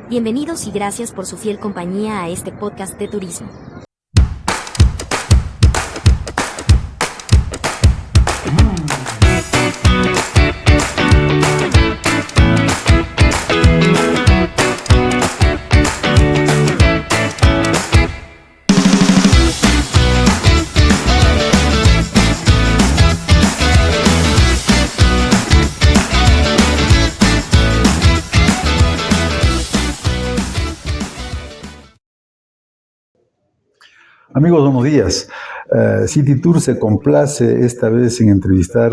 Bienvenidos y gracias por su fiel compañía a este podcast de turismo. Amigos, buenos días. City Tour se complace esta vez en entrevistar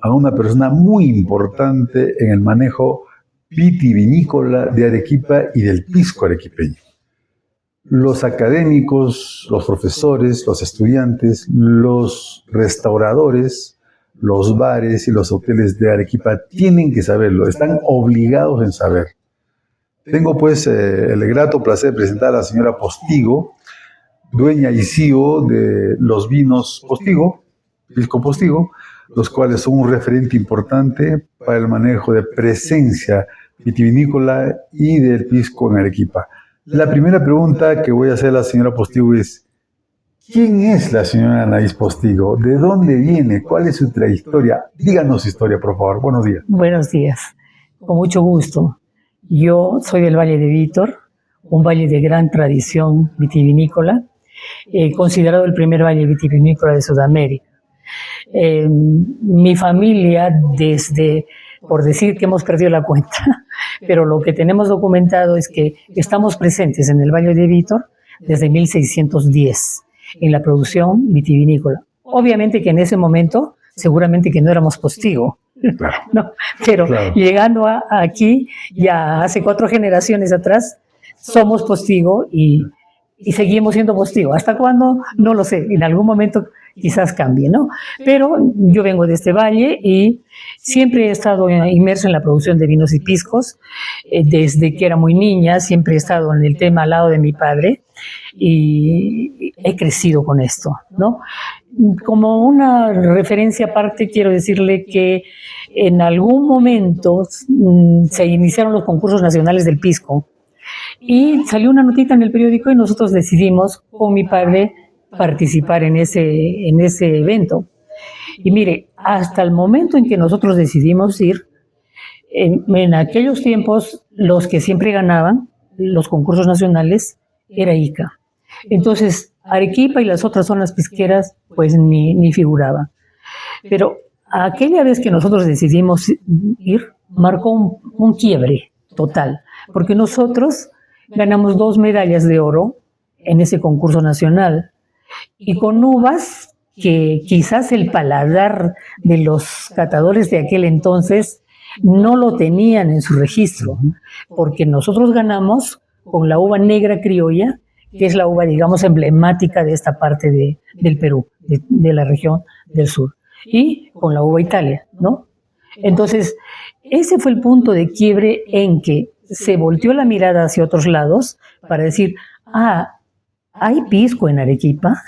a una persona muy importante en el manejo vitivinícola de Arequipa y del pisco arequipeño. Los académicos, los profesores, los estudiantes, los restauradores, los bares y los hoteles de Arequipa tienen que saberlo, están obligados en saber. Tengo pues el grato placer de presentar a la señora Postigo, dueña y CEO de los vinos Postigo, Pisco Postigo, los cuales son un referente importante para el manejo de presencia vitivinícola y del pisco en Arequipa. La primera pregunta que voy a hacer a la señora Postigo es: ¿quién es la señora Anaís Postigo? ¿De dónde viene? ¿Cuál es su trayectoria? Díganos su historia, por favor. Buenos días. Buenos días, con mucho gusto. Yo soy del Valle de Vítor, un valle de gran tradición vitivinícola, considerado el primer valle vitivinícola de Sudamérica. Mi familia, por decir que hemos perdido la cuenta, pero lo que tenemos documentado es que estamos presentes en el Valle de Vítor desde 1610 en la producción vitivinícola. Obviamente que en ese momento seguramente que no éramos Postigo, Claro. ¿no? Pero Claro. llegando aquí, ya hace 4 generaciones atrás, somos Postigo y seguimos siendo Postigo. ¿Hasta cuándo? No lo sé. En algún momento quizás cambie, ¿no? Pero yo vengo de este valle y siempre he estado inmerso en la producción de vinos y piscos. Desde que era muy niña siempre he estado en el tema al lado de mi padre y he crecido con esto, ¿no? Como una referencia aparte, quiero decirle que en algún momento se iniciaron los concursos nacionales del pisco y salió una notita en el periódico y nosotros decidimos con mi padre participar en ese evento. Y mire, hasta el momento en que nosotros decidimos ir, en aquellos tiempos los que siempre ganaban los concursos nacionales era Ica. Entonces, Arequipa y las otras zonas pisqueras pues ni figuraban. Pero aquella vez que nosotros decidimos ir, marcó un quiebre total, porque nosotros ganamos 2 medallas de oro en ese concurso nacional y con uvas que quizás el paladar de los catadores de aquel entonces no lo tenían en su registro, porque nosotros ganamos con la uva negra criolla, que es la uva, digamos, emblemática de esta parte del Perú, de la región del sur, y con la uva Italia, ¿no? Entonces, ese fue el punto de quiebre en que se volteó la mirada hacia otros lados para decir, ¿hay pisco en Arequipa?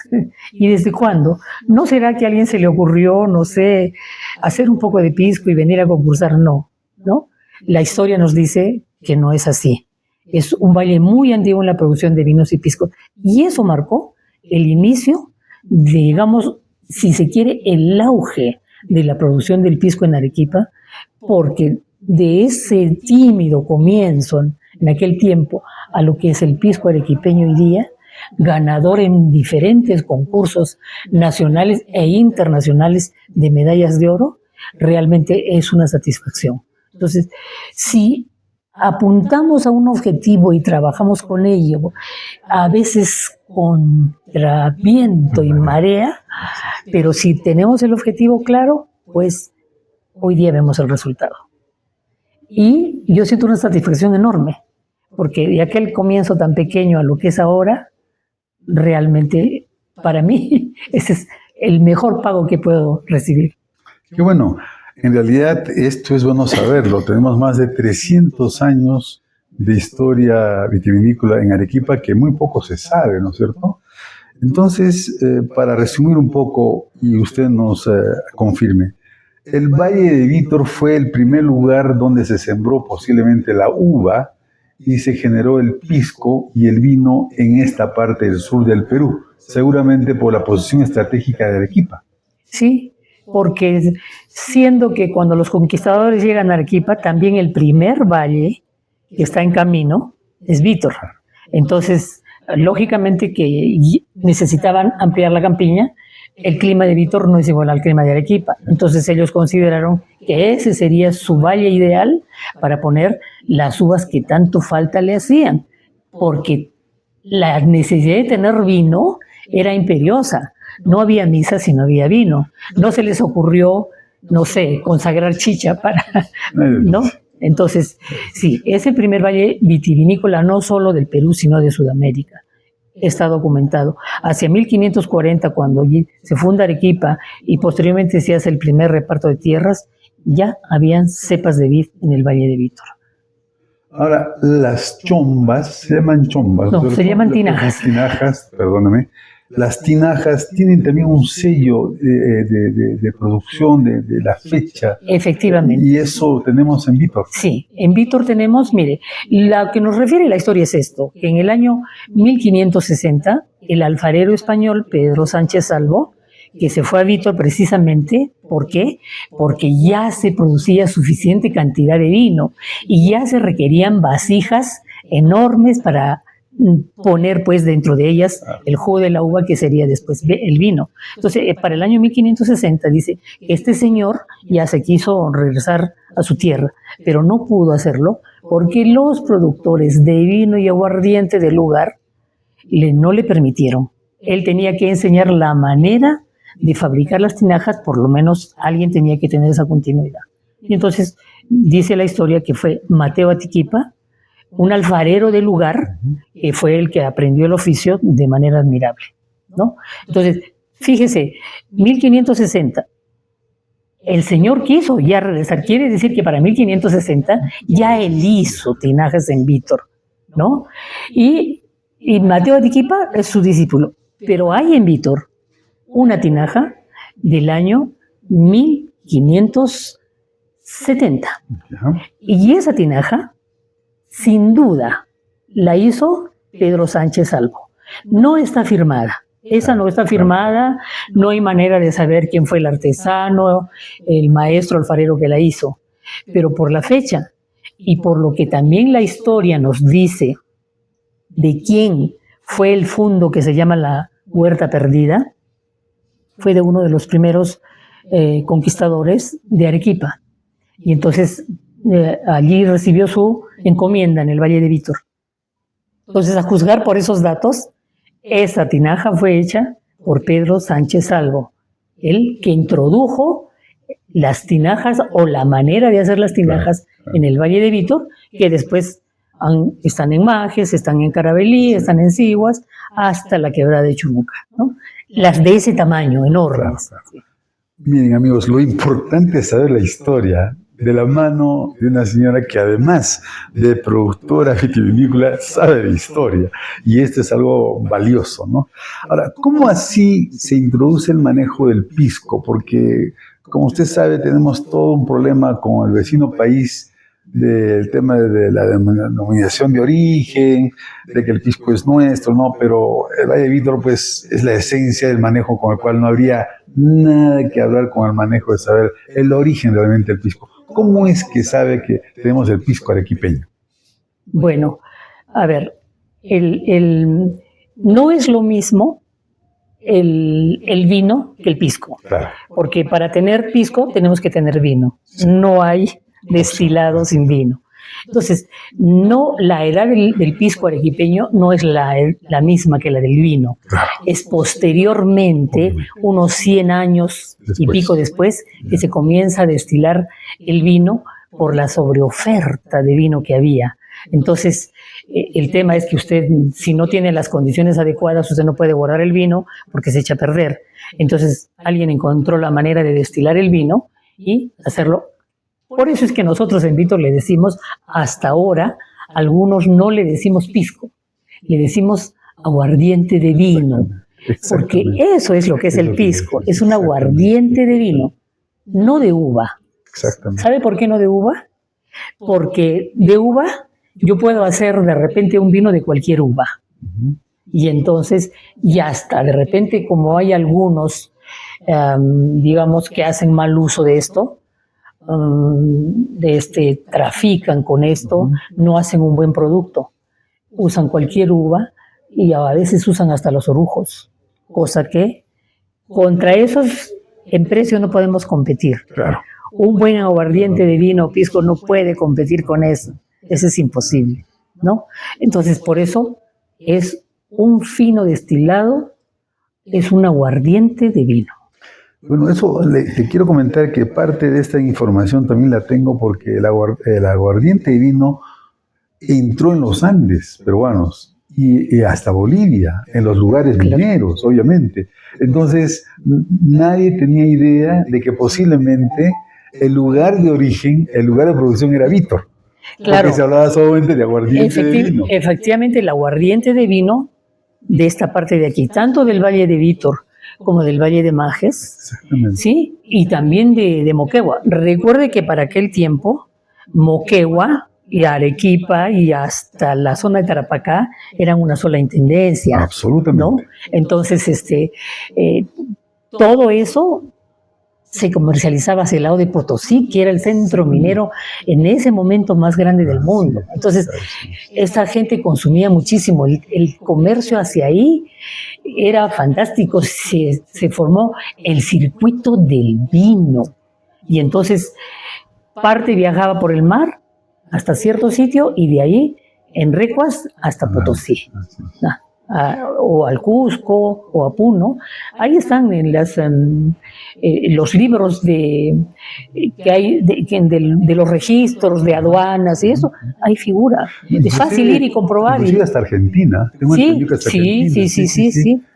¿Y desde cuándo? ¿No será que a alguien se le ocurrió, no sé, hacer un poco de pisco y venir a concursar? No, ¿no? La historia nos dice que no es así. Es un valle muy antiguo en la producción de vinos y piscos. Y eso marcó el inicio, digamos, si se quiere, el auge de la producción del pisco en Arequipa, porque de ese tímido comienzo en aquel tiempo a lo que es el pisco arequipeño hoy día, ganador en diferentes concursos nacionales e internacionales de medallas de oro, realmente es una satisfacción. Entonces, si apuntamos a un objetivo y trabajamos con ello, a veces contra viento y marea, pero si tenemos el objetivo claro, pues hoy día vemos el resultado. Y yo siento una satisfacción enorme, porque de aquel comienzo tan pequeño a lo que es ahora, realmente para mí ese es el mejor pago que puedo recibir. Qué bueno. En realidad, esto es bueno saberlo. Tenemos más de 300 años de historia vitivinícola en Arequipa que muy poco se sabe, ¿no es cierto? Entonces, para resumir un poco y usted nos confirme, el Valle de Vítor fue el primer lugar donde se sembró posiblemente la uva y se generó el pisco y el vino en esta parte del sur del Perú, seguramente por la posición estratégica de Arequipa. Sí, porque siendo que cuando los conquistadores llegan a Arequipa, también el primer valle que está en camino es Vítor. Entonces, lógicamente que necesitaban ampliar la campiña. El clima de Vítor no es igual al clima de Arequipa. Entonces ellos consideraron que ese sería su valle ideal para poner las uvas que tanto falta le hacían, porque la necesidad de tener vino era imperiosa. No había misa si no había vino. No se les ocurrió, no sé, consagrar chicha para, ¿no? Entonces, sí, ese primer valle vitivinícola no solo del Perú, sino de Sudamérica. Está documentado. Hacia 1540, cuando se funda Arequipa y posteriormente se hace el primer reparto de tierras, ya habían cepas de vid en el Valle de Vítor. Ahora, las chombas, se llaman chombas. No, se llaman tinajas. Las tinajas, perdóname. Las tinajas tienen también un sello de producción de la fecha. Efectivamente. Y eso tenemos en Vítor. Sí, en Vítor tenemos, mire, lo que nos refiere la historia es esto, que en el año 1560, el alfarero español Pedro Sánchez Salvo, que se fue a Vítor precisamente, ¿por qué? Porque ya se producía suficiente cantidad de vino y ya se requerían vasijas enormes para poner pues dentro de ellas el jugo de la uva, que sería después el vino. Entonces, para el año 1560 dice que este señor ya se quiso regresar a su tierra, pero no pudo hacerlo porque los productores de vino y aguardiente del lugar no le permitieron. Él tenía que enseñar la manera de fabricar las tinajas, por lo menos alguien tenía que tener esa continuidad. Y entonces dice la historia que fue Mateo Atiquipa, un alfarero del lugar, que fue el que aprendió el oficio de manera admirable, ¿no? Entonces, fíjese, 1560, el señor quiso ya regresar, quiere decir que para 1560 ya él hizo tinajas en Vítor, ¿no? Y Mateo Atiquipa es su discípulo, pero hay en Vítor una tinaja del año 1570. Y esa tinaja, sin duda, la hizo Pedro Sánchez Salvo. No está firmada. Esa no está firmada, no hay manera de saber quién fue el artesano, el maestro alfarero que la hizo. Pero por la fecha y por lo que también la historia nos dice de quién fue el fundo que se llama la Huerta Perdida, fue de uno de los primeros conquistadores de Arequipa. Y entonces allí recibió su encomienda en el Valle de Vítor. Entonces, a juzgar por esos datos, esa tinaja fue hecha por Pedro Sánchez Salvo, el que introdujo las tinajas o la manera de hacer las tinajas en el Valle de Vítor, que después están en Majes, están en Carabelí, están en Siguas, hasta la quebrada de Chumuca, ¿no? Las de ese tamaño, enormes. Miren, amigos, lo importante es saber la historia de la mano de una señora que, además de productora vitivinícola, sabe de historia. Y esto es algo valioso, ¿no? Ahora, ¿cómo así se introduce el manejo del pisco? Porque, como usted sabe, tenemos todo un problema con el vecino país del tema de la denominación de origen, de que el pisco es nuestro, ¿no? Pero el Valle de Vítor, pues, es la esencia del manejo, con el cual no habría nada que hablar con el manejo de saber el origen realmente del pisco. ¿Cómo es que sabe que tenemos el pisco arequipeño? Bueno, a ver, no es lo mismo el vino que el pisco. Claro. Porque para tener pisco tenemos que tener vino. No hay destilado sin vino. Entonces, la edad del pisco arequipeño no es la misma que la del vino. Es posteriormente, unos 100 años y pico después, que se comienza a destilar el vino por la sobreoferta de vino que había. Entonces, el tema es que usted, si no tiene las condiciones adecuadas, usted no puede guardar el vino porque se echa a perder. Entonces, alguien encontró la manera de destilar el vino y hacerlo. Por eso es que nosotros en Vítor le decimos, hasta ahora, algunos no le decimos pisco, le decimos aguardiente de vino, porque eso es lo que es el pisco, es un aguardiente de vino, no de uva. ¿Sabe por qué no de uva? Porque de uva yo puedo hacer de repente un vino de cualquier uva. Y entonces ya está. De repente, como hay algunos, digamos, que hacen mal uso de esto, trafican con esto, no hacen un buen producto. Usan cualquier uva y a veces usan hasta los orujos, cosa que contra esos en precio no podemos competir. Claro. Un buen aguardiente de vino o pisco no puede competir con eso. Eso es imposible, ¿no? Entonces, por eso es un fino destilado, es un aguardiente de vino. Bueno, eso te quiero comentar que parte de esta información también la tengo porque el aguardiente de vino entró en los Andes peruanos y hasta Bolivia, en los lugares mineros, obviamente. Entonces, nadie tenía idea de que posiblemente el lugar de origen, el lugar de producción era Vítor. Claro. Porque se hablaba solamente de aguardiente de vino. Efectivamente, el aguardiente de vino de esta parte de aquí, tanto del Valle de Vítor como del Valle de Majes, ¿sí? Y también de Moquegua. Recuerde que para aquel tiempo, Moquegua y Arequipa y hasta la zona de Tarapacá eran una sola intendencia. Absolutamente. ¿No? Entonces, todo eso se comercializaba hacia el lado de Potosí, que era el centro minero en ese momento más grande del mundo. Entonces, esa gente consumía muchísimo. El comercio hacia ahí era fantástico. Se formó el circuito del vino. Y entonces, parte viajaba por el mar hasta cierto sitio y de ahí, en recuas, hasta Potosí. O al Cusco o a Puno. Ahí están en los libros que hay de los registros de aduanas y eso, hay figuras. Es fácil ir y comprobar. Inclusive hasta Argentina. Sí,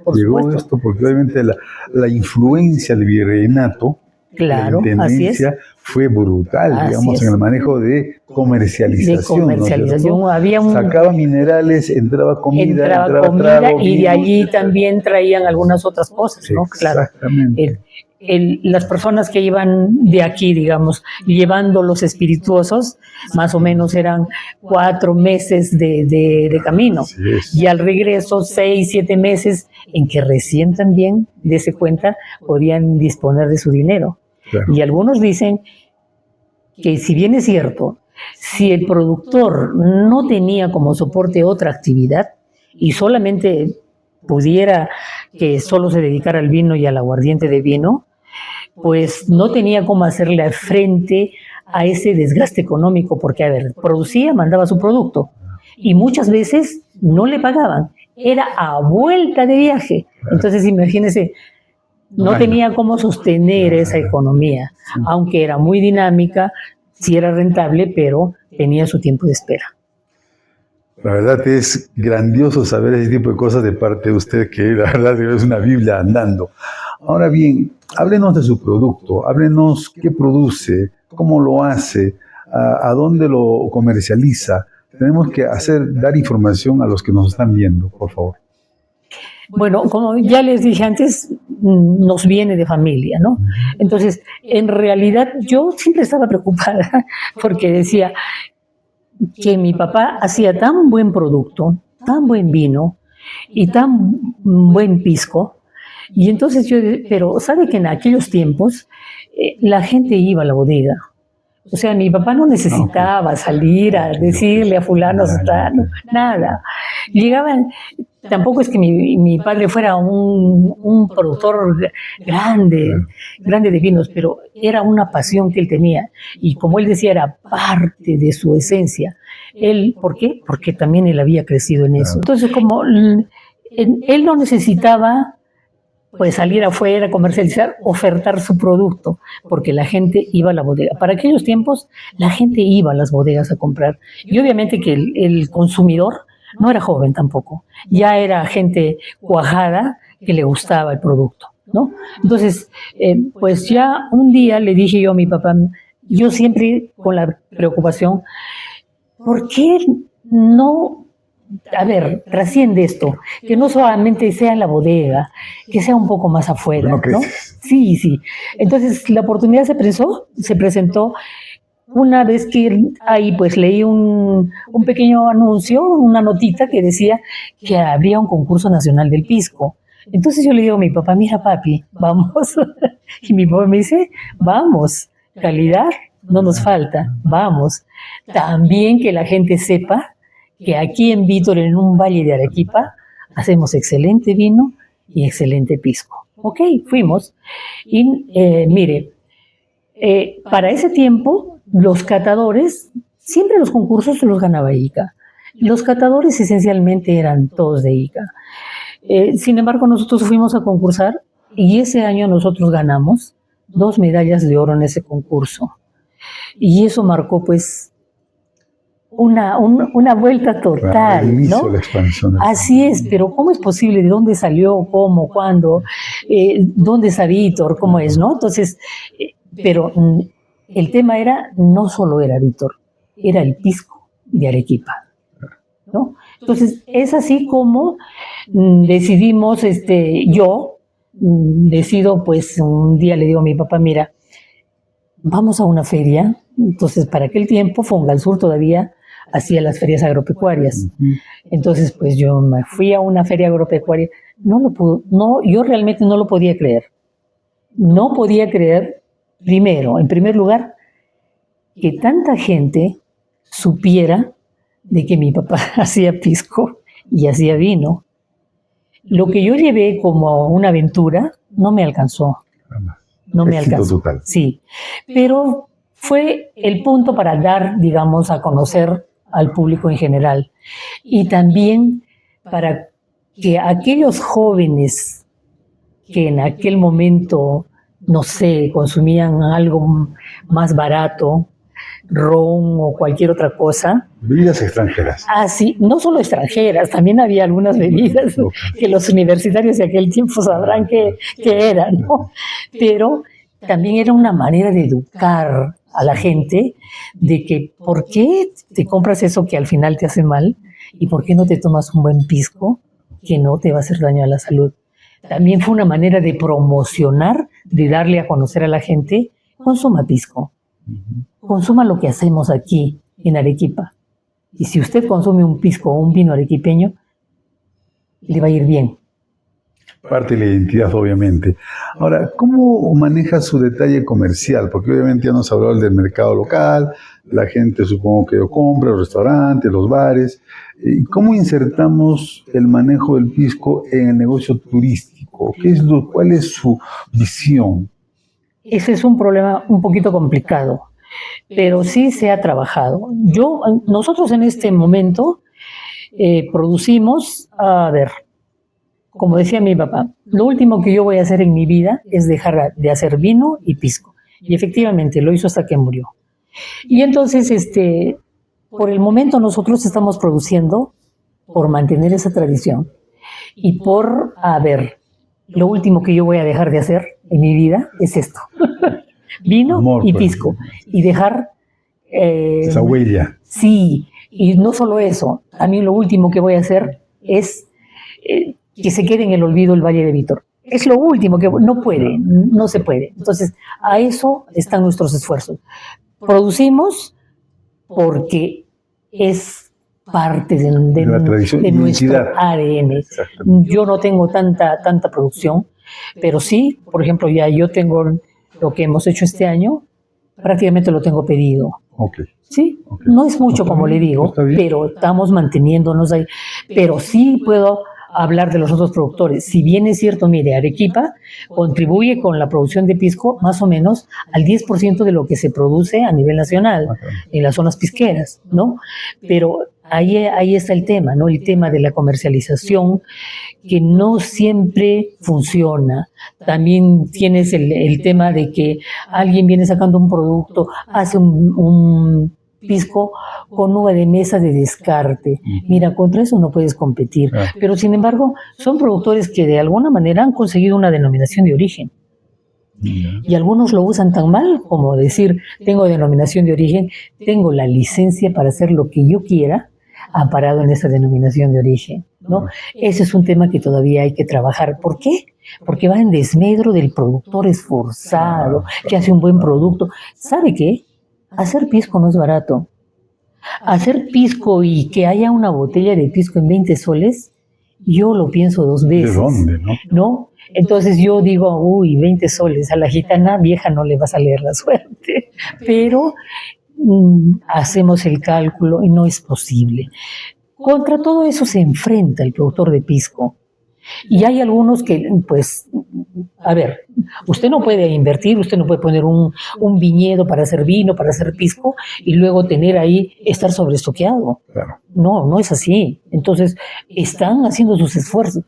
por llegó supuesto. Esto porque obviamente la influencia del virreinato, claro, la intendencia, fue brutal, digamos, en el manejo de comercialización. ¿No? Había sacaba minerales, entraba comida trago, y de allí también traían algunas otras cosas, ¿no? Claro. Exactamente. Las personas que iban de aquí, digamos, llevando los espirituosos, más o menos eran 4 meses de camino. Y al regreso, 6, 7 meses en que recién también, dése cuenta, podían disponer de su dinero. Claro. Y algunos dicen que, si bien es cierto, si el productor no tenía como soporte otra actividad y solamente pudiera que solo se dedicara al vino y al aguardiente de vino, pues no tenía cómo hacerle frente a ese desgaste económico, porque, a ver, producía, mandaba su producto y muchas veces no le pagaban, era a vuelta de viaje. Entonces, imagínense, no tenía cómo sostener esa economía, aunque era muy dinámica, sí era rentable, pero tenía su tiempo de espera. La verdad es grandioso saber ese tipo de cosas de parte de usted, que la verdad es una Biblia andando. Ahora bien, háblenos de su producto, háblenos qué produce, cómo lo hace, a dónde lo comercializa. Tenemos que dar información a los que nos están viendo, por favor. Bueno, como ya les dije antes, nos viene de familia, ¿no? Entonces, en realidad, yo siempre estaba preocupada porque decía que mi papá hacía tan buen producto, tan buen vino y tan buen pisco. Y entonces pero ¿sabe que en aquellos tiempos la gente iba a la bodega? O sea, mi papá no necesitaba salir a decirle a fulano, nada. Llegaban. Tampoco es que mi padre fuera un productor grande de vinos, pero era una pasión que él tenía. Y como él decía, era parte de su esencia. ¿Por qué? Porque también él había crecido en eso. Entonces, como él no necesitaba pues salir afuera, comercializar, ofertar su producto, porque la gente iba a la bodega. Para aquellos tiempos, la gente iba a las bodegas a comprar. Y obviamente que el consumidor no era joven tampoco, ya era gente cuajada que le gustaba el producto, ¿no? Entonces, pues ya un día le dije yo a mi papá, yo siempre con la preocupación, ¿por qué no, trasciende esto? Que no solamente sea en la bodega, que sea un poco más afuera, ¿no? Sí. Entonces, la oportunidad se presentó una vez que ahí pues leí un pequeño anuncio, una notita que decía que habría un concurso nacional del pisco. Entonces yo le digo a mi papá, mira papi, vamos. Y mi papá me dice, vamos, calidad no nos falta, vamos. También que la gente sepa que aquí en Vítor, en un valle de Arequipa, hacemos excelente vino y excelente pisco. Ok, fuimos. Y mire, para ese tiempo, los catadores, siempre los concursos los ganaba Ica. Los catadores esencialmente eran todos de Ica. Sin embargo, nosotros fuimos a concursar y ese año nosotros ganamos 2 medallas de oro en ese concurso. Y eso marcó, pues, una vuelta total, ¿no? La expansión. Así es, pero ¿cómo es posible? ¿De dónde salió? ¿Cómo? ¿Cuándo? ¿Dónde está Vítor? ¿Cómo es, no? Entonces, pero el tema no solo era Vítor, era el pisco de Arequipa, ¿no? Entonces, es así como decidimos, yo decido, pues, un día le digo a mi papá, mira, vamos a una feria. Entonces, para aquel tiempo, Fongalsur todavía hacía las ferias agropecuarias. Entonces, pues yo me fui a una feria agropecuaria. Yo realmente no lo podía creer. No podía creer, en primer lugar, que tanta gente supiera de que mi papá hacía pisco y hacía vino. Lo que yo llevé como una aventura no me alcanzó. No me alcanzó. Total. Sí, pero fue el punto para dar, digamos, a conocer al público en general. Y también para que aquellos jóvenes que en aquel momento, no sé, consumían algo más barato, ron o cualquier otra cosa. Bebidas extranjeras. Ah, sí, no solo extranjeras, también había algunas bebidas que los universitarios de aquel tiempo sabrán que eran, ¿no? Pero también era una manera de educar a la gente de que ¿por qué te compras eso que al final te hace mal? ¿Y por qué no te tomas un buen pisco que no te va a hacer daño a la salud? También fue una manera de promocionar, de darle a conocer a la gente, consuma pisco, consuma lo que hacemos aquí en Arequipa. Y si usted consume un pisco o un vino arequipeño, le va a ir bien. Parte de la identidad, obviamente. Ahora, ¿cómo maneja su detalle comercial? Porque obviamente ya nos habló del mercado local, la gente supongo que lo compra, los restaurantes, los bares. ¿Cómo insertamos el manejo del pisco en el negocio turístico? ¿Cuál es su visión? Ese es un problema un poquito complicado, pero sí se ha trabajado. Nosotros en este momento producimos, como decía mi papá, lo último que yo voy a hacer en mi vida es dejar de hacer vino y pisco. Y efectivamente lo hizo hasta que murió. Y entonces, por el momento nosotros estamos produciendo por mantener esa tradición y por, lo último que yo voy a dejar de hacer en mi vida es esto. Vino Amor, y pues. pisco. Y dejar... Esa huella. Sí, y no solo eso. A mí lo último que voy a hacer es que se quede en el olvido el Valle de Vítor. Es lo último que no se puede. Entonces, a eso están nuestros esfuerzos. Producimos porque es parte de La tradición y nuestro identidad. ADN. Yo no tengo tanta producción, pero sí, por ejemplo, ya yo tengo lo que hemos hecho este año, prácticamente lo tengo pedido. Okay. Sí, Okay. No es mucho, como le digo, pero estamos manteniéndonos ahí. Pero sí puedo hablar de los otros productores. Si bien es cierto, mire, Arequipa contribuye con la producción de pisco más o menos al 10% de lo que se produce a nivel nacional en las zonas pisqueras, ¿no? Pero ahí está el tema, ¿no? El tema de la comercialización, que no siempre funciona. También tienes el tema de que alguien viene sacando un producto, hace un pisco con uva de mesa de descarte. Mira, contra eso no puedes competir. Pero, sin embargo, son productores que de alguna manera han conseguido una denominación de origen. Y algunos lo usan tan mal como decir, tengo denominación de origen, tengo la licencia para hacer lo que yo quiera, amparado en esa denominación de origen, ¿no? Ese es un tema que todavía hay que trabajar. ¿Por qué? Porque va en desmedro del productor esforzado, que hace un buen producto. ¿Sabe qué? Hacer pisco no es barato. Hacer pisco y que haya una botella de pisco en 20 soles, yo lo pienso 2 veces. ¿De dónde, no? ¿No? Entonces yo digo, uy, 20 soles, a la gitana vieja no le va a salir la suerte. Pero hacemos el cálculo y no es posible. Contra todo eso se enfrenta el productor de pisco. Y hay algunos que, pues, a ver, usted no puede invertir, usted no puede poner un viñedo para hacer vino, para hacer pisco, y luego tener ahí, estar sobreestoqueado. Claro. No es así. Entonces, están haciendo sus esfuerzos.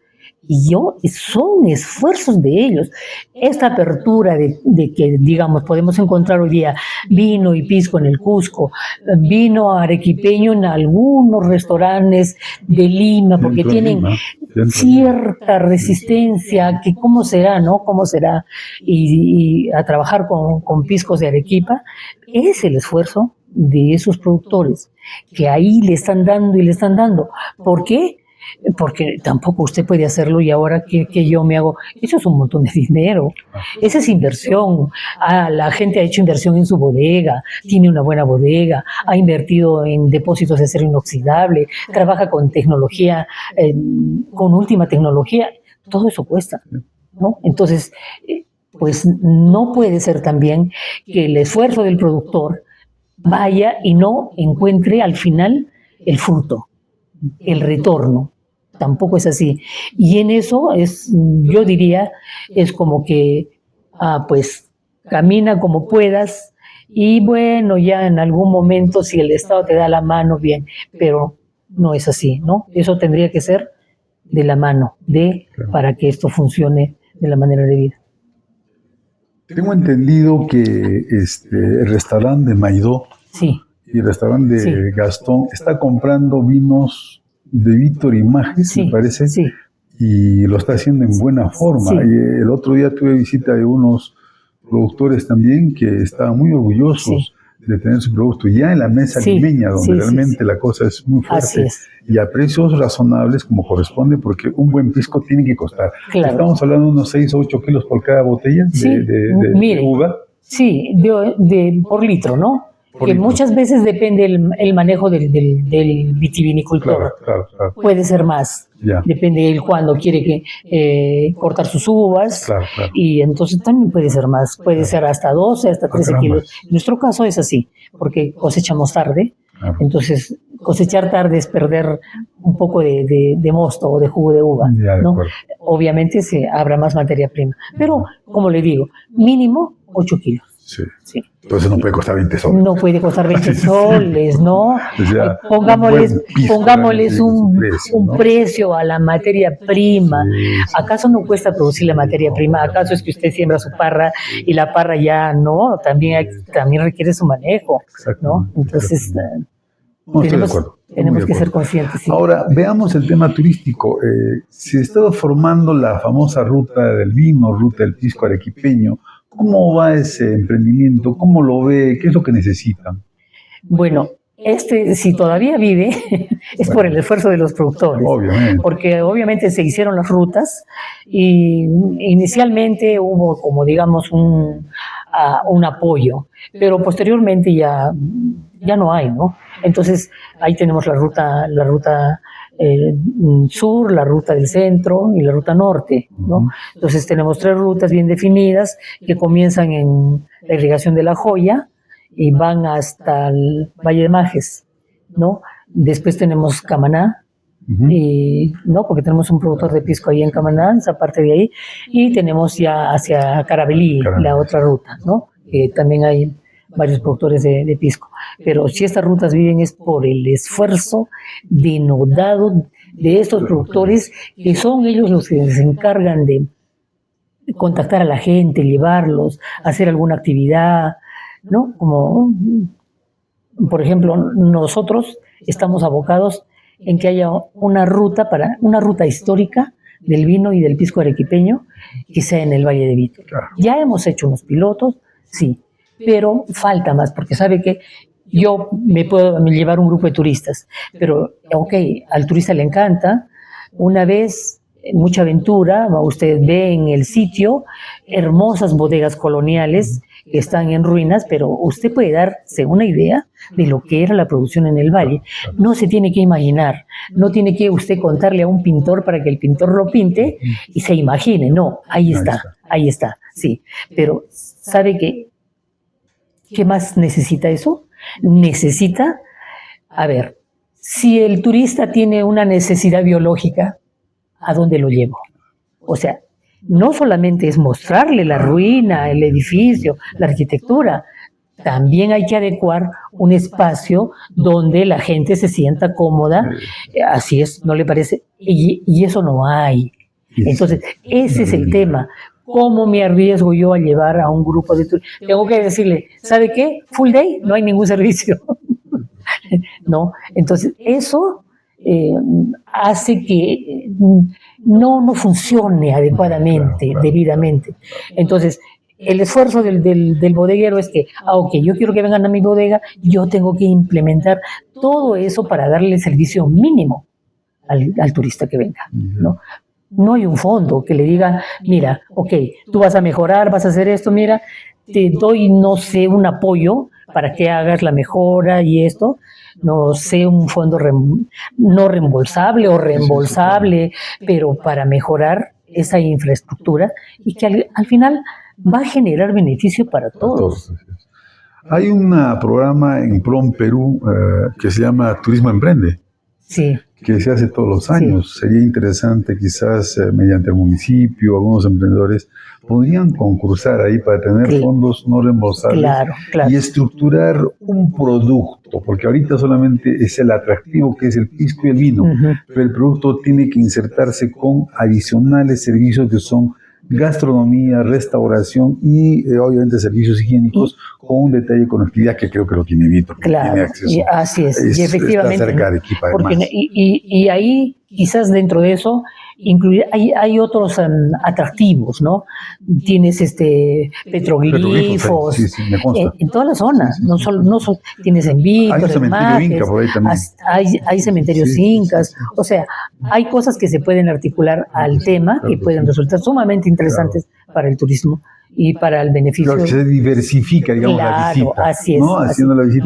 Y son esfuerzos de ellos. Esta apertura de que, digamos, podemos encontrar hoy día vino y pisco en el Cusco, vino arequipeño en algunos restaurantes de Lima, porque tienen cierta resistencia, que cómo será, ¿no? ¿Cómo será? Y a trabajar con piscos de Arequipa, es el esfuerzo de esos productores, que ahí le están dando y le están dando. ¿Por qué? Porque tampoco usted puede hacerlo y ahora que yo me hago, eso es un montón de dinero, esa es inversión. La gente ha hecho inversión en su bodega, tiene una buena bodega, ha invertido en depósitos de acero inoxidable, trabaja con tecnología, con última tecnología, todo eso cuesta, ¿no? Entonces, pues no puede ser también que el esfuerzo del productor vaya y no encuentre al final el fruto, el retorno. Tampoco es así. Y en eso yo diría, es como que, pues, camina como puedas y bueno, ya en algún momento si el Estado te da la mano, bien, pero no es así, ¿no? Eso tendría que ser de la mano, para que esto funcione de la manera debida. Tengo entendido que el restaurante de Maidó sí. y el restaurante de Gastón está comprando vinos de Víctor y Majes, me parece, y lo está haciendo en buena forma. Y el otro día tuve visita de unos productores también que estaban muy orgullosos de tener su producto ya en la mesa limeña, donde realmente la cosa es muy fuerte y a precios razonables como corresponde, porque un buen pisco tiene que costar. Claro. Estamos hablando de unos 6 o 8 kilos por cada botella de uva. Sí, por litro, ¿no? Que muchas veces depende el manejo del vitivinicultor. Claro. Puede ser más. Depende de él cuándo quiere cortar sus uvas. Claro. Y entonces también puede ser más. Puede ser hasta 12, hasta 13 kilos. En nuestro caso es así, porque cosechamos tarde. Entonces, cosechar tarde es perder un poco de mosto o de jugo de uva, ¿no? Obviamente habrá más materia prima. Pero, como le digo, mínimo 8 kilos. Sí. Entonces no puede costar 20 soles. No puede costar 20 soles, ¿no? O sea, pongámosles un precio a la materia prima. ¿Acaso no cuesta producir la materia prima? ¿Acaso es que usted siembra su parra y la parra ya no? También requiere su manejo, ¿no? Entonces, tenemos que ser conscientes. Ahora, veamos el tema turístico. Se ha estado formando la famosa ruta del vino, ruta del pisco arequipeño. ¿Cómo va ese emprendimiento? ¿Cómo lo ve? ¿Qué es lo que necesitan? Bueno, si todavía vive, es por el esfuerzo de los productores. Obviamente. Porque obviamente se hicieron las rutas y inicialmente hubo como digamos un apoyo, pero posteriormente ya no hay, ¿no? Entonces ahí tenemos la ruta sur, la ruta del centro y la ruta norte, ¿no? Entonces tenemos 3 rutas bien definidas que comienzan en la irrigación de La Joya y van hasta el Valle de Majes, ¿no? Después tenemos Camaná, ¿no? Porque tenemos un productor de pisco ahí en Camaná, esa parte de ahí, y tenemos ya hacia Carabalí, la otra ruta, ¿no? También hay varios productores de pisco. Pero si estas rutas viven es por el esfuerzo denodado de estos productores, que son ellos los que se encargan de contactar a la gente, llevarlos, hacer alguna actividad, ¿no? Como, por ejemplo, nosotros estamos abocados en que haya una ruta histórica del vino y del pisco arequipeño que sea en el Valle de Vítor. Ya hemos hecho unos pilotos, sí, pero falta más, porque sabe que yo me puedo llevar un grupo de turistas, pero al turista le encanta, una vez, mucha aventura, usted ve en el sitio hermosas bodegas coloniales que están en ruinas, pero usted puede darse una idea de lo que era la producción en el valle. No se tiene que imaginar, no tiene que usted contarle a un pintor para que el pintor lo pinte y se imagine, no, ahí está, sí. Pero ¿sabe qué más necesita eso? Necesita, a ver, si el turista tiene una necesidad biológica, ¿a dónde lo llevo? O sea, no solamente es mostrarle la ruina, el edificio, la arquitectura, también hay que adecuar un espacio donde la gente se sienta cómoda, así es, ¿no le parece? Y eso no hay. Entonces, ese es el tema. ¿Cómo me arriesgo yo a llevar a un grupo de turistas? Tengo que decirle, ¿sabe qué? Full day, no hay ningún servicio. ¿No? Entonces, eso hace que no funcione adecuadamente, debidamente. Entonces, el esfuerzo del bodeguero es que, ok, yo quiero que vengan a mi bodega, yo tengo que implementar todo eso para darle el servicio mínimo al turista que venga, ¿no? No hay un fondo que le diga, mira, ok, tú vas a mejorar, vas a hacer esto, mira, te doy, no sé, un apoyo para que hagas la mejora y esto, no sé, un fondo no reembolsable o reembolsable, pero para mejorar esa infraestructura y que al final va a generar beneficio para todos. Hay un programa en PROM Perú que se llama Turismo Emprende. Sí. Que se hace todos los años. Sí. Sería interesante quizás mediante el municipio, algunos emprendedores podrían concursar ahí para tener fondos no reembolsables y estructurar un producto, porque ahorita solamente es el atractivo que es el pisco y el vino, pero el producto tiene que insertarse con adicionales servicios que son gastronomía, restauración y obviamente servicios higiénicos con un detalle de conectividad que creo que lo tiene Víctor. Claro, tiene acceso. Así es, y efectivamente. Está cerca de Arequipa, porque, y ahí quizás dentro de eso hay otros atractivos, ¿no? Tienes petroglifos, me consta. En toda la zona, no solo tienes en Víctor, hay un cementerio inca por ahí también. Hay cementerios incas, o sea, hay cosas que se pueden articular al tema que pueden resultar sumamente interesantes para el turismo y para el beneficio. Claro, que se diversifica, digamos, la visita. Así es. ¿no? Haciendo la visita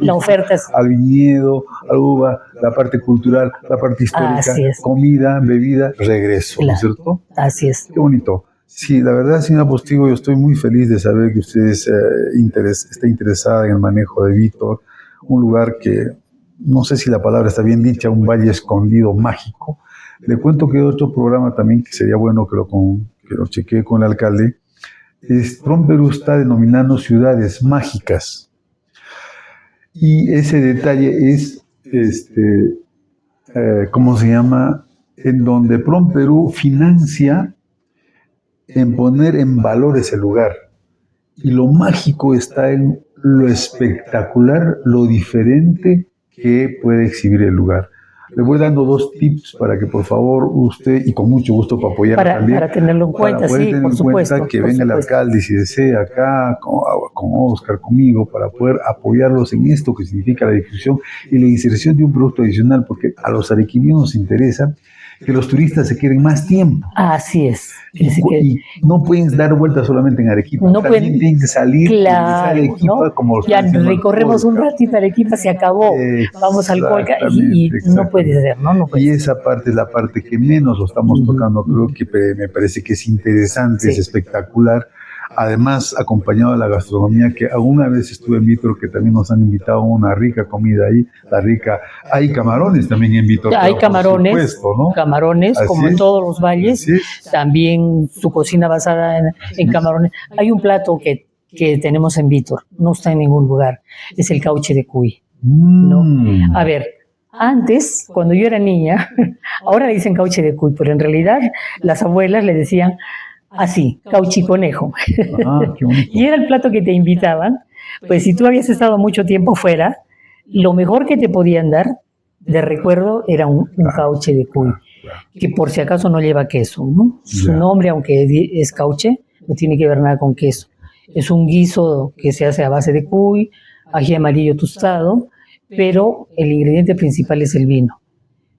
la oferta es al viñedo, al uva, la parte cultural, la parte histórica, comida, bebida, regreso, ¿no es cierto? Así es. Qué bonito. Sí, la verdad, señora Postigo, yo estoy muy feliz de saber que usted está interesada en el manejo de Víctor, un lugar que, no sé si la palabra está bien dicha, un valle escondido mágico. Le cuento que hay otro programa también que sería bueno que lo chequee con el alcalde. PROM Perú está denominando ciudades mágicas. Y ese detalle es, ¿cómo se llama? En donde PROM Perú financia en poner en valor ese lugar. Y lo mágico está en lo espectacular, lo diferente que puede exhibir el lugar. Le voy dando 2 tips para que por favor usted, y con mucho gusto para apoyar también. Para tenerlo en cuenta, sí, por supuesto. Que venga el alcalde, si desea, acá, con Oscar, conmigo, para poder apoyarlos en esto que significa la difusión y la inserción de un producto adicional, porque a los arequipeños nos interesa que los turistas se queden más tiempo. Así es. Y no pueden dar vueltas solamente en Arequipa, no también tienen que salir de Arequipa, ¿no? Como ya recorremos un ratito Arequipa, se acabó, vamos al Colca y no puede ser, ¿no? Y esa parte es la parte que menos lo estamos tocando, creo que me parece que es interesante, es espectacular. Además, acompañado de la gastronomía, que alguna vez estuve en Víctor, que también nos han invitado a una rica comida ahí, hay camarones también en Víctor. Hay camarones, por supuesto, ¿no? Camarones, así como en todos los valles, también su cocina basada en camarones. Hay un plato que tenemos en Víctor, no está en ningún lugar, es el cauche de cuy, ¿no? A ver, antes, cuando yo era niña, ahora le dicen cauche de cuy, pero en realidad las abuelas le decían así, cauchiconejo. Y era el plato que te invitaban, pues si tú habías estado mucho tiempo fuera, lo mejor que te podían dar de recuerdo era un cauche de cuy, que por si acaso no lleva queso, ¿no? Su nombre, aunque es cauche, no tiene que ver nada con queso. Es un guiso que se hace a base de cuy, ají amarillo tostado, pero el ingrediente principal es el vino.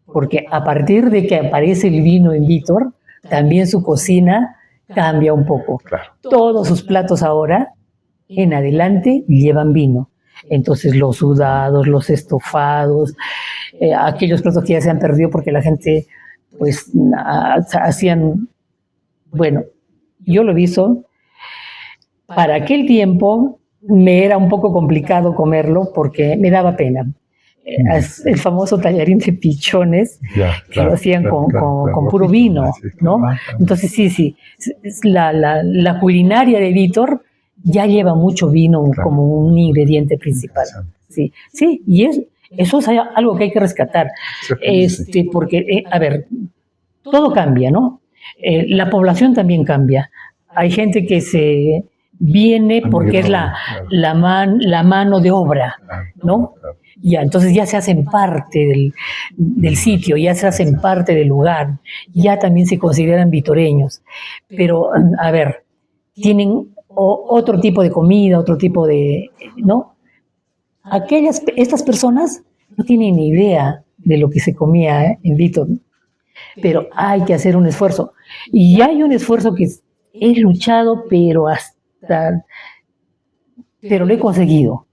Porque a partir de que aparece el vino en Víctor, también su cocina cambia un poco. Claro. Todos sus platos ahora, en adelante, llevan vino. Entonces los sudados, los estofados, aquellos platos que ya se han perdido porque la gente pues hacían, bueno, yo lo he visto, para aquel tiempo me era un poco complicado comerlo porque me daba pena. El famoso tallarín de pichones, que lo hacían con puro vino, ¿no? Entonces sí, la culinaria de Vítor ya lleva mucho vino como un ingrediente principal. Sí, y eso es algo que hay que rescatar, porque, a ver, todo cambia, ¿no? La población también cambia. Hay gente que se viene porque es la mano de obra, ¿no? Ya, entonces ya se hacen parte del sitio, ya se hacen parte del lugar, ya también se consideran vitoreños. Pero, a ver, tienen otro tipo de comida, otro tipo de, ¿no? Estas personas no tienen ni idea de lo que se comía en Vítor, pero hay que hacer un esfuerzo. Y hay un esfuerzo que he luchado, pero lo he conseguido.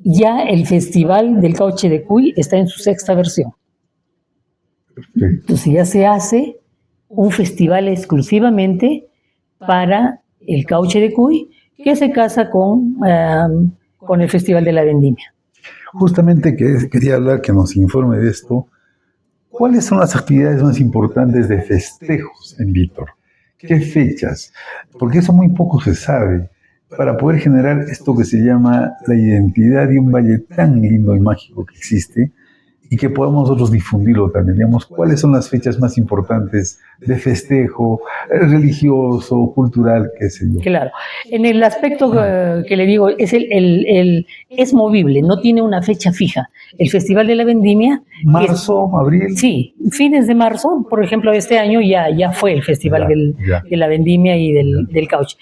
Ya el Festival del Cauche de Cuy está en su 6ª versión. Entonces ya se hace un festival exclusivamente para el Cauche de Cuy, que se casa con el Festival de la Vendimia. Justamente quería hablar, que nos informe de esto. ¿Cuáles son las actividades más importantes de festejos en Vítor? ¿Qué fechas? Porque eso muy poco se sabe, para poder generar esto que se llama la identidad de un valle tan lindo y mágico que existe, y que podamos nosotros difundirlo también. Digamos, ¿cuáles son las fechas más importantes de festejo religioso, cultural, qué sé yo? Claro, en el aspecto que le digo, es movible, no tiene una fecha fija. El Festival de la Vendimia... ¿Marzo, abril? Sí, fines de marzo, por ejemplo, este año ya fue el Festival de la Vendimia y del Cauche.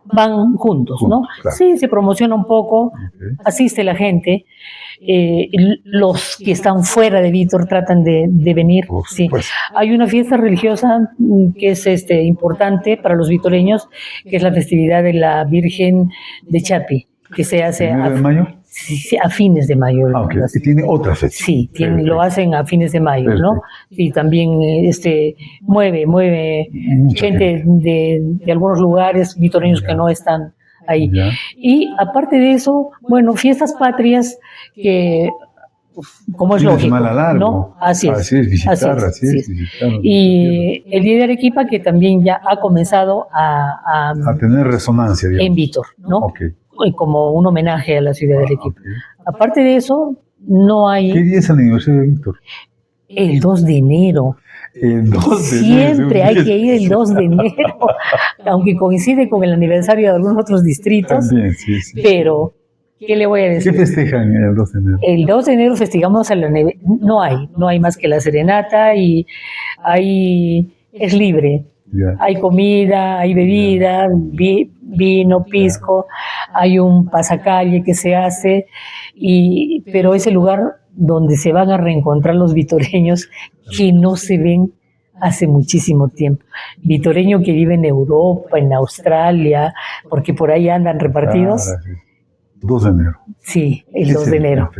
Van juntos, ¿no? Claro. Sí, se promociona un poco, asiste la gente. Los que están fuera de Vítor tratan de venir. Sí. Hay una fiesta religiosa que es importante para los vitoreños, que es la festividad de la Virgen de Chapi, que se hace ¿de mayo? Sí, a fines de mayo. ¿Y tiene otra fecha? Sí, lo hacen a fines de mayo, ¿no? Y también mueve gente de algunos lugares vitoreños que no están ahí. Y aparte de eso, bueno, fiestas patrias que, como es lógico, ¿no? Así es, visitar. Y el Día de Arequipa, que también ya ha comenzado a tener resonancia, digamos, en Vítor, ¿no? Como un homenaje a la ciudad de Arequipa. Aparte de eso, no hay... ¿Qué día es el aniversario de Vítor? El 2 de enero. El 2 de enero. Siempre hay que ir el 2 de enero, aunque coincide con el aniversario de algunos otros distritos. También, sí. Pero, ¿qué le voy a decir? ¿Qué festejan el 2 de enero? El 2 de enero festejamos a la no hay más que la serenata y es libre. Hay comida, hay bebida, vino, pisco, hay un pasacalle que se hace, pero es el lugar donde se van a reencontrar los vitoreños que no se ven hace muchísimo tiempo. Vitoreño que vive en Europa, en Australia, porque por ahí andan repartidos. 2 de enero. Sí, el 2 de enero.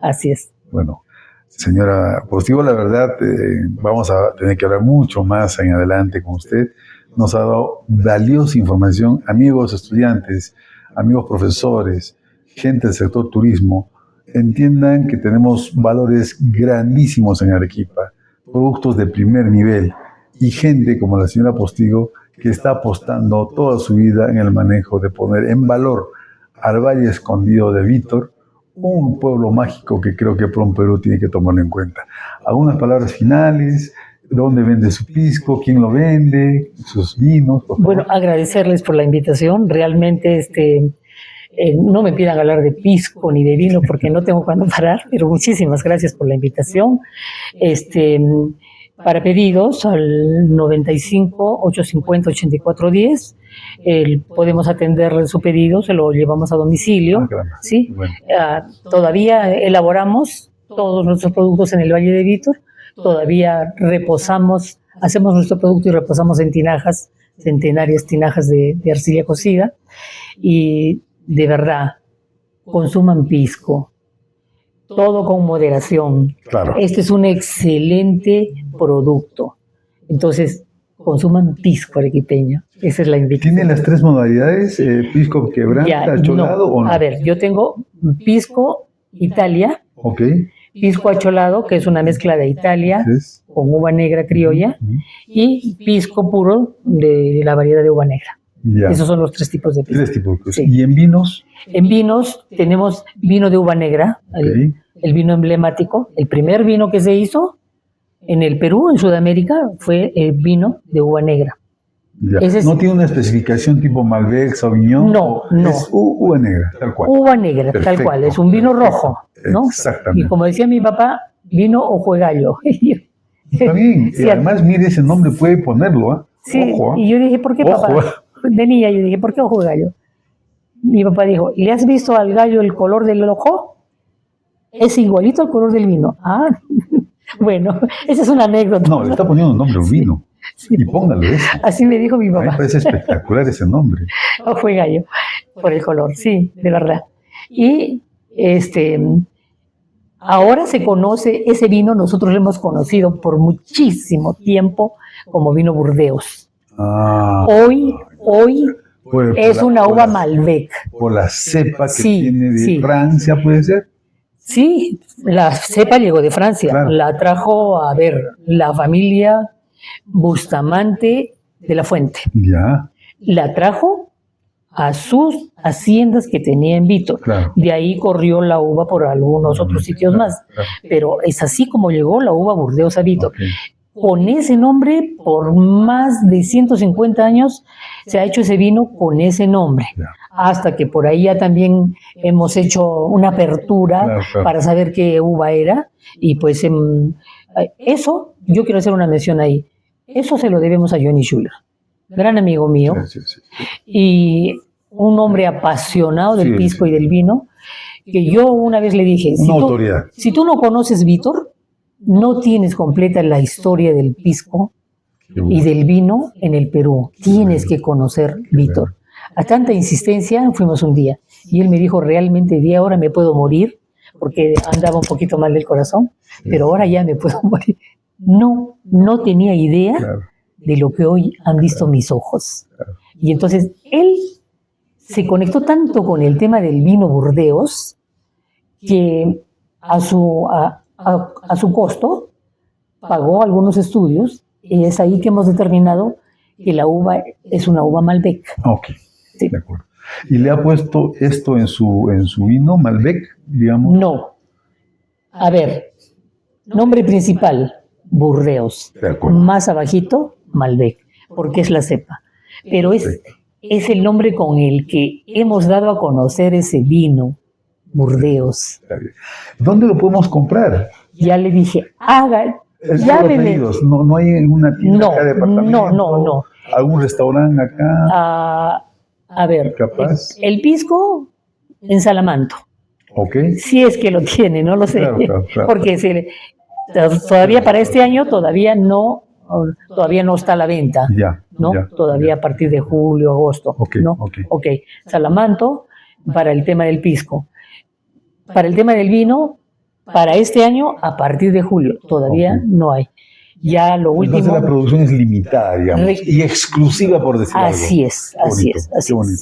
Así es. Bueno, señora Postigo, la verdad, vamos a tener que hablar mucho más en adelante con usted. Nos ha dado valiosa información. Amigos estudiantes, amigos profesores, gente del sector turismo, entiendan que tenemos valores grandísimos en Arequipa, productos de primer nivel, y gente como la señora Postigo que está apostando toda su vida en el manejo de poner en valor al Valle Escondido de Vítor, un pueblo mágico que creo que Prom Perú tiene que tomarlo en cuenta. Algunas palabras finales: ¿dónde vende su pisco? ¿Quién lo vende? ¿Sus vinos? Bueno, agradecerles por la invitación. Realmente no me pidan hablar de pisco ni de vino porque no tengo cuándo parar, pero muchísimas gracias por la invitación. Para pedidos al 95-850-8410, podemos atender su pedido, se lo llevamos a domicilio. ¿Sí? Bueno. Todavía elaboramos todos nuestros productos en el Valle de Vítor, todavía hacemos nuestro producto y reposamos en tinajas centenarias tinajas de arcilla cocida. Y de verdad, consuman pisco, todo con moderación. Claro. Este es un excelente producto. Entonces, consuman pisco arequipeño. Esa es la invitación. ¿Tiene las 3 modalidades? ¿Pisco quebranta, acholado no. o no? A ver, yo tengo pisco Italia, Ok. pisco acholado, que es una mezcla de Italia ¿Es? con uva negra criolla, y pisco puro de la variedad de uva negra. Ya. Esos son los 3 tipos de pisco. 3 tipos. Sí. ¿Y en vinos? En vinos tenemos vino de uva negra, el vino emblemático. El primer vino que se hizo en el Perú, en Sudamérica, fue el vino de uva negra. Ya. Ese es- ¿No tiene una especificación tipo Malbec, Sauvignon? No, ¿O no. Es uva negra, tal cual. Uva negra, tal Perfecto. cual. Es un vino rojo, ¿no? Exactamente. Y como decía mi papá, vino ojo de gallo. Está bien. Sí, Y además, mire, ese nombre puede ponerlo, ¿ah? sí, Ojo, ¿ah? y yo dije, ¿por qué, Ojo, papá? De niña yo dije, ¿por qué ojo de gallo? Mi papá dijo, ¿le has visto al gallo el color del ojo? Es igualito al color del vino. Ah, bueno, esa es una anécdota. No, le está poniendo un nombre a un vino. Sí. Y póngalo eso. Así me dijo mi A mí me papá, parece espectacular ese nombre. ojo de gallo, por el color, sí, de verdad. Y ahora se conoce ese vino, nosotros lo hemos conocido por muchísimo tiempo como vino Burdeos. Ah, Hoy por es la- una por uva la- Malbec. Por la cepa que Sí, tiene de sí. Francia, ¿puede ser? Sí, la cepa llegó de Francia, Claro. la trajo, a ver, la familia Bustamante de la Fuente. Ya, La trajo a sus haciendas que tenía en Vito. claro. De ahí corrió la uva por algunos otros sitios más. Claro. Pero es así como llegó la uva Burdeos a Vito. Ok. Con ese nombre, por más de 150 años, se ha hecho ese vino con ese nombre. Ya. Hasta que por ahí ya también hemos hecho una apertura Claro. para saber qué uva era. Y pues eso, yo quiero hacer una mención ahí. Eso se lo debemos a Johnny Schuller, gran amigo mío, Sí, sí, sí. y un hombre apasionado del Sí, pisco sí. y del vino, que yo una vez le dije, Una autoridad. si tú no conoces Vítor, no tienes completa la historia del pisco Qué bueno. y del vino en el Perú. Tienes que conocer Vítor. A tanta insistencia fuimos un día y él me dijo, realmente de ahora me puedo morir, porque andaba un poquito mal del corazón, pero ahora ya me puedo morir. No tenía idea Claro. de lo que hoy han visto mis ojos. Y entonces él se conectó tanto con el tema del vino Burdeos que a su costo pagó algunos estudios y es ahí que hemos determinado que la uva es una uva Malbec. Ok, Sí. de acuerdo. ¿Y le ha puesto esto en su vino, Malbec, digamos? No. A ver, nombre principal, Burdeos. De acuerdo. Más abajito, Malbec, porque es la cepa. Pero es el nombre con el que hemos dado a conocer ese vino, Burdeos. Está bien. ¿Dónde lo podemos comprar? Ya le dije, Es solo llámeme. pedidos, no hay una tienda No, acá de departamento. no. ¿Algún restaurante acá? A ver, Capaz. el pisco en Salamanto. Ok. Si es que lo tiene, no lo sé. Claro. Porque todavía para este año todavía no está a la venta. Ya. ¿No? ya, Todavía ya. a partir de julio, agosto. Ok, ¿no? ok. Salamanto para el tema del pisco. Para el tema del vino, para este año, a partir de julio. Todavía Ok. no hay. Ya lo último. Entonces la producción es limitada, digamos, y exclusiva, por decir algo. Así es, Qué así bonito, es. qué Así bonito. es.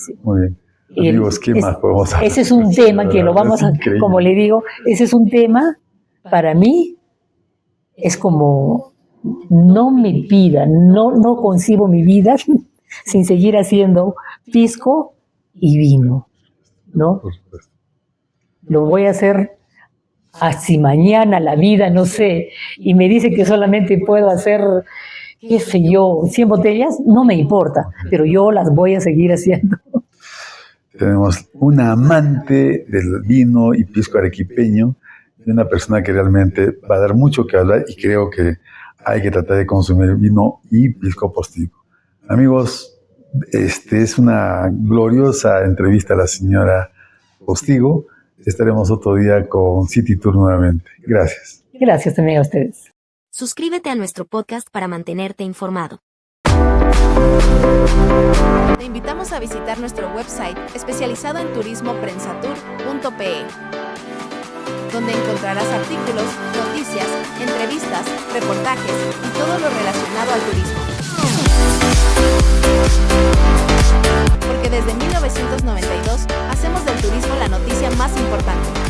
Sí. Muy bien. Y Amigos, ¿qué más podemos hablar? Ese es un tema que lo vamos Es a, increíble. como le digo, ese es un tema, para mí, es como, no me pidan, no concibo mi vida sin seguir haciendo pisco y vino, ¿no? Por supuesto. Lo voy a hacer así mañana, la vida, no sé, y me dice que solamente puedo hacer, qué sé yo, 100 botellas, no me importa, pero yo las voy a seguir haciendo. Tenemos una amante del vino y pisco arequipeño y una persona que realmente va a dar mucho que hablar y creo que hay que tratar de consumir vino y pisco postigo. Amigos, es una gloriosa entrevista a la señora Postigo. Estaremos otro día con City Tour nuevamente. Gracias. Gracias también a ustedes. Suscríbete a nuestro podcast para mantenerte informado. Te invitamos a visitar nuestro website especializado en turismo prensatur.pe, donde encontrarás artículos, noticias, entrevistas, reportajes y todo lo relacionado al turismo. Porque desde 1992 hacemos del turismo la noticia más importante.